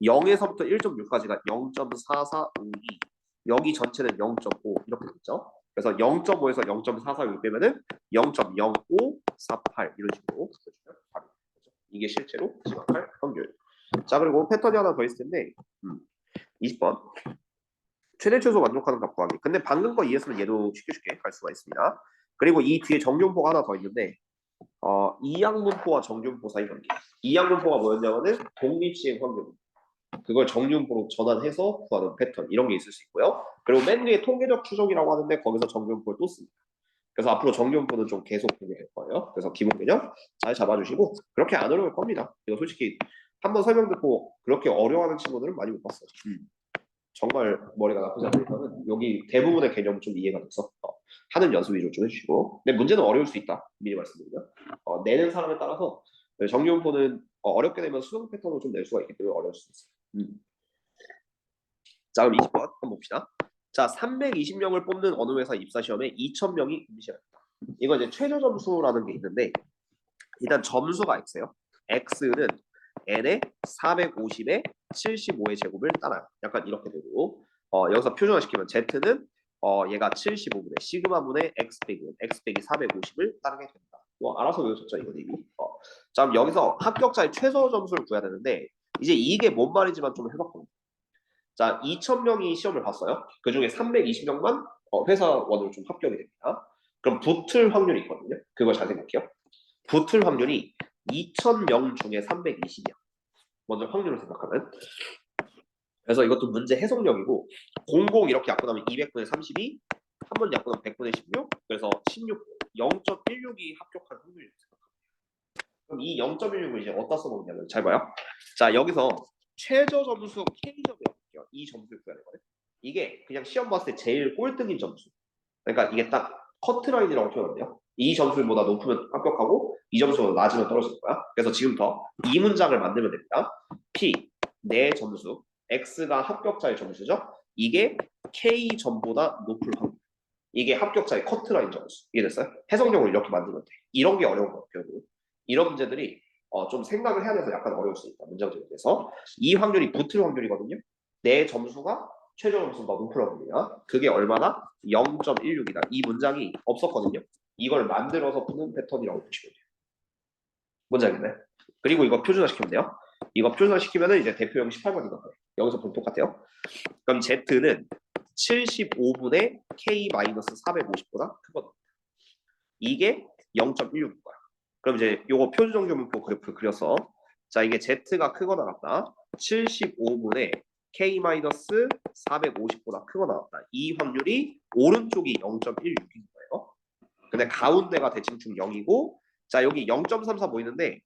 0에서부터 1.6까지가 0.4452 여기 전체는 0.5 이렇게 되겠죠. 그래서 0.5에서 0.446 빼면은 0.0548 이런 식으로 보여주면 답입니다. 이게 실제로 지각할 확률. 자 그리고 패턴이 하나 더 있을 텐데 20번 최대 최소 만족하는 값 구하기. 근데 방금 거 이해했으면 얘도 쉽게 갈 수가 있습니다. 그리고 이 뒤에 정규분포가 하나 더 있는데 이항분포와 정규분포 사이 관계. 이항분포가 뭐였냐면은 독립시행 확률. 그걸 정규분포로 전환해서 구하는 패턴 이런 게 있을 수 있고요. 그리고 맨 뒤에 통계적 추정이라고 하는데 거기서 정규분포를 또 씁니다. 그래서 앞으로 정규분포는 좀 계속 보게 될 거예요. 그래서 기본 개념 잘 잡아주시고 그렇게 안 어려울 겁니다. 이거 솔직히 한번 설명 듣고 그렇게 어려워하는 친구들은 많이 못 봤어요. 정말 머리가 나쁘지 않으니까는 여기 대부분의 개념은 좀 이해가 돼서 하는 연습 위주로 좀 해주시고 근데 문제는 어려울 수 있다 미리 말씀드리면 내는 사람에 따라서 정규분포는 어렵게 되면 수능 패턴으로 좀 낼 수가 있기 때문에 어려울 수 있어요. 자 그럼 20번 한번 봅시다. 자 320명을 뽑는 어느 회사 입사 시험에 2,000명이 응시했다. 이거 이제 최저 점수라는 게 있는데 일단 점수가 x예요. x는 n의 450에 75의 제곱을 따라요. 약간 이렇게 되고 여기서 표준화시키면 z는 얘가 75분의 시그마분의 x 빼기 450을 따르게 된다. 뭐 알아서 외우셨죠 이거 이미. 자 그럼 여기서 합격자의 최저 점수를 구해야 되는데 이제 이게 뭔 말인지만 좀 해봤거든요. 자 2,000명이 시험을 봤어요. 그 중에 320명만 회사원으로 좀 합격이 됩니다. 그럼 붙을 확률이 있거든요. 그걸 잘 생각해요. 붙을 확률이 2,000명 중에 320이야. 먼저 확률을 생각하면. 그래서 이것도 문제 해석력이고 00 이렇게 약분 하면 200분의 32, 한 번 약분하면 100분의 16, 그래서 16, 0.16이 합격할 확률이라고 생각합니다. 그럼 이 0.16을 이제 어디다 써먹냐면 잘 봐요. 자 여기서 최저 점수 K점이라고 할게요. 이 점수를 구해야 되거든. 이게 그냥 시험 봤을 때 제일 꼴등인 점수. 그러니까 이게 딱 커트라인이라고 표현하는데요. 이 점수보다 높으면 합격하고 이 점수보다 낮으면 떨어질 거야. 그래서 지금부터 이 문장을 만들면 됩니다. P, 내 점수, X가 합격자의 점수죠. 이게 K 점보다 높을 확률. 이게 합격자의 커트라인 점수. 이해됐어요? 해석력을 이렇게 만들면 돼. 이런 게 어려운 거예요. 결국. 이런 문제들이 좀 생각을 해야 돼서 약간 어려울 수 있다. 문장적에 대해서. 이 확률이 붙을 확률이거든요. 내 점수가 최저 점수보다 높을 확률이야. 그게 얼마나? 0.16이다. 이 문장이 없었거든요. 이걸 만들어서 푸는 패턴이라고 보시면 돼요. 뭔지 알겠나요? 그리고 이거 표준화시키면 돼요. 이거 표준화시키면 이제 대표형 18번인 거예요. 여기서 보면 똑같아요. 그럼 Z는 75분의 K-450보다 크거든. 이게 0.16인 거야. 그럼 이제 요거 표준정규문법 그래프 그려서 자 이게 Z가 크거나 같다. 75분의 K-450보다 크거나 같다. 이 확률이 오른쪽이 0.16인 거예요. 근데 가운데가 대칭축 0이고 자 여기 0.34 보이는데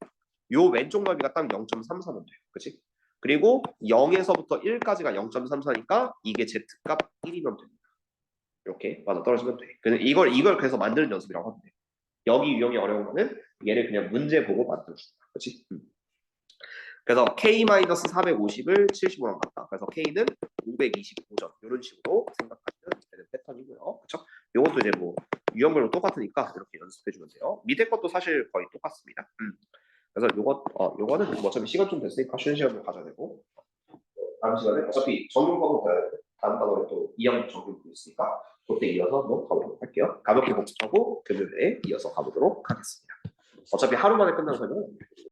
요 왼쪽 넓이가 딱 0.34면 돼요. 그치? 그리고 0에서부터 1까지가 0.34니까 이게 Z값 1이면 됩니다. 이렇게 맞아 떨어지면 돼. 근데 이걸 그래서 만드는 연습이라고 하면 돼. 여기 유형이 어려운 거는 얘를 그냥 문제 보고 만들어준다. 그렇지? 그래서 K-450을 75랑 같다. 그래서 K는 525점. 이런 식으로 생각하시면 되는 패턴이고요. 그렇죠? 이것도 이제 뭐 유형별로 똑같으니까 이렇게 연습해 주면 돼요. 밑에 것도 사실 거의 똑같습니다. 그래서 요거는 뭐 어차피 시간 좀 됐으니까 쉬는 시간도 가져야 되고 다음 시간에 어차피 정규과목 가야 되고 다음 단원에 또 2학년 정규과목 있으니까 그때 이어서 한번 가보도록 할게요. 가볍게 복습하고 금요일에 이어서 가보도록 하겠습니다. 어차피 하루 만에 끝나는 설명은